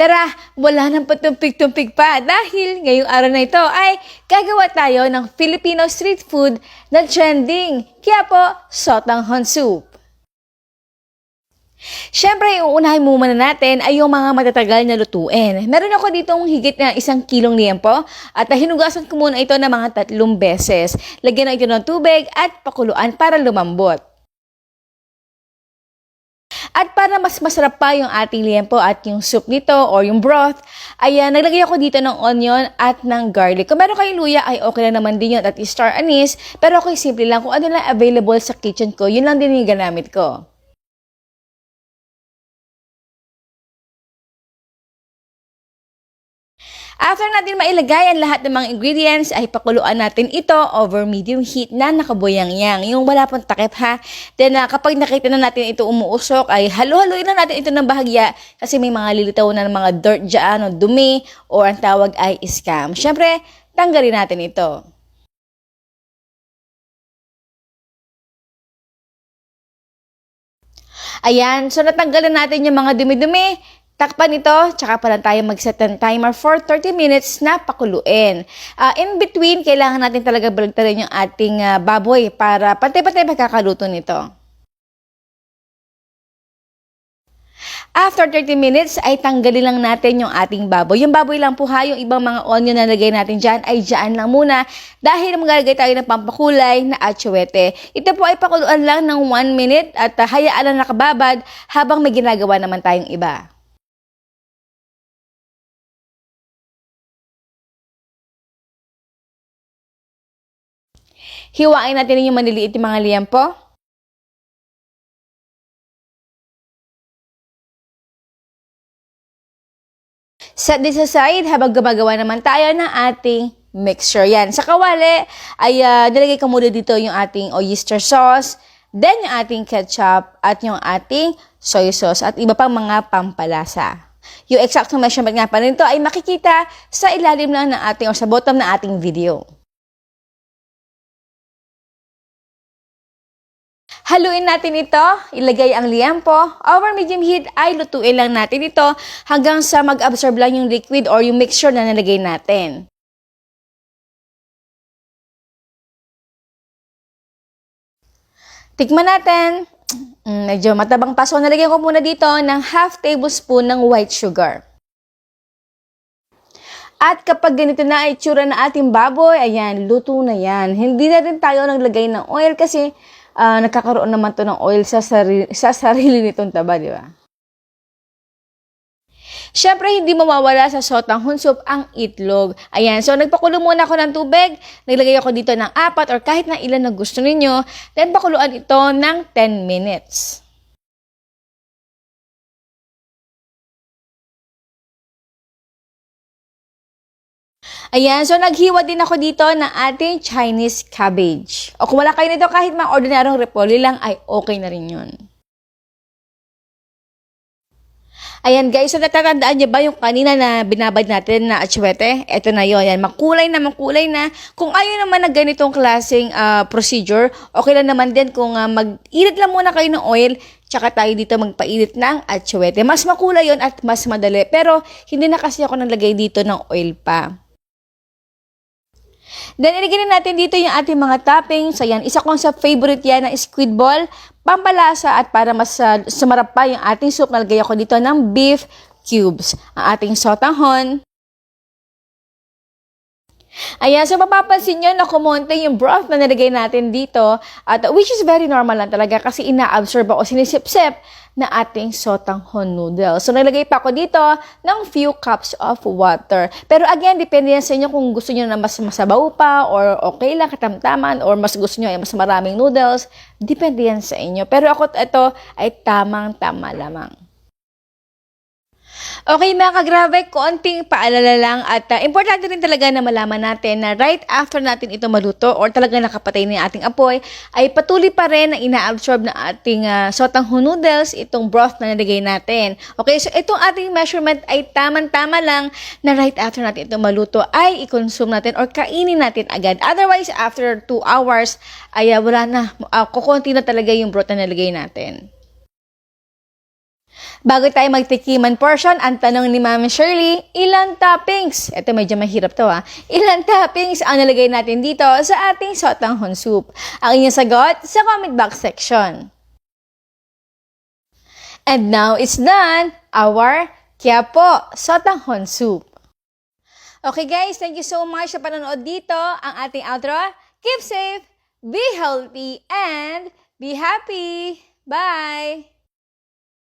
Tara, wala nang patumpik-tumpik pa dahil ngayong araw na ito ay gagawa tayo ng Filipino street food na trending. Kaya po, sotanghon soup. Siyempre, uunahin muna natin ay yung mga matatagal na lutuin. Meron ako ditong higit na 1 kilong liempo at hinugasan ko muna ito ng mga 3 beses. Lagyan na ito ng tubig at pakuluan para lumambot. At para mas masarap pa yung ating liempo at yung soup nito or yung broth, ay naglagay ako dito ng onion at ng garlic. Kung meron kayong luya ay okay lang naman din yun at star anise. Pero ako simple lang kung ano lang available sa kitchen ko, yun lang din yung ginamit ko. After natin mailagay ang lahat ng mga ingredients, ay pakuluan natin ito over medium heat na nakabuyang-yang. Yung wala pong takip ha. Then kapag nakita na natin ito umuusok, ay halo-haloin na natin ito ng bahagya kasi may mga lilitaw na ng mga dirt dyan o dumi o ang tawag ay scam. Siyempre, tanggalin natin ito. Ayan, so natanggalan natin yung mga dumi-dumi. Takpan ito, tsaka pa lang tayo mag-set ng timer for 30 minutes na pakuluin. In between, kailangan natin talaga baligtarin yung ating baboy para pantay-pantay magkakaluto nito. After 30 minutes, ay tanggalin lang natin yung ating baboy. Yung baboy lang po ha, yung ibang mga onion na lagay natin dyan, ay dyan lang muna dahil maglalagay tayo ng pampakulay na atsuete. Ito po ay pakuluan lang ng 1 minute at hayaan lang nakababad habang may ginagawa naman tayong iba. Hiwain natin yung maliliit yung mga liempo. Set this aside habang gumagawa naman tayo ng ating mixture. Yan. Sa kawali ay nilagay ko muna dito yung ating oyster sauce, then yung ating ketchup at yung ating soy sauce at iba pang mga pampalasa. Yung exact measurement nga pa nito ay makikita sa ilalim lang ng ating o sa bottom ng ating video. Haluin natin ito, ilagay ang liempo. Over medium heat ay lutuin lang natin ito hanggang sa mag-absorb lang yung liquid or yung mixture na nalagay natin. Tikman natin. Medyo matabang pa. So, nalagyan ko muna dito ng ½ tablespoon ng white sugar. At kapag ganito na itsura na ating baboy, ayan, luto na yan. Hindi na rin tayo naglagay ng oil kasi nagkakaroon naman to ng oil sa sarili nitong taba, di ba? Siyempre, hindi mawawala sa sotanghon soup ang itlog. Ayan, so nagpakulo muna ako ng tubig. Naglagay ako dito ng 4 or kahit na ilan na gusto ninyo. Then, pakuluan ito ng 10 minutes. Ayan, so naghiwa din ako dito ng ating Chinese cabbage. O kung wala kayo nito, kahit mga ordinaryong repolyo lang ay okay na rin yun. Ayan guys, so natatandaan niyo ba yung kanina na binabad natin na atsuete? Ito na yun, yan, makulay na. Kung ayaw naman na ganitong klaseng procedure, okay lang naman din kung mag-init lang muna kayo ng oil, tsaka tayo dito magpainit ng atsuete. Mas makulay yun at mas madali, pero hindi na kasi ako naglagay dito ng oil pa. Then, ilagay na natin dito yung ating mga toppings. So, yan, isa kong sa favorite yan na squid ball, pampalasa at para mas sumarap pa yung ating soup, nalagay ako dito ng beef cubes. Ang ating sotanghon. Ayan, so mapapansin nyo na kumonte yung broth na nalagay natin dito at which is very normal lang talaga kasi ina-absorb ako sinisip-sip na ating sotanghon noodles. So nalagay pa ako dito ng few cups of water. Pero again, depende yan sa inyo kung gusto nyo na mas masabaw pa or okay lang katamtaman or mas gusto nyo ay mas maraming noodles. Depende yan sa inyo. Pero ako ito ay tamang-tama lamang. Okay mga kagrabe, konting paalala lang at importante rin talaga na malaman natin na right after natin ito maluto or talaga nakapatay na yung ating apoy, ay patuloy pa rin na ina-absorb na ating sotanghon noodles itong broth na nilagay natin. Okay, so itong ating measurement ay tamang-tama lang na right after natin ito maluto ay i-consume natin or kainin natin agad. Otherwise, after 2 hours, ay wala na, kukunti na talaga yung broth na nilagay natin. Bago tayo magtikiman portion, ang tanong ni Ma'am Shirley, ilang toppings? Ito medyo mahirap to ha. Ilang toppings ang nalagay natin dito sa ating sotanghon soup? Ang inyong sagot sa comment box section. And now it's done, our Quiapo sotanghon soup. Okay guys, thank you so much sa panonood dito. Ang ating outro, keep safe, be healthy, and be happy. Bye!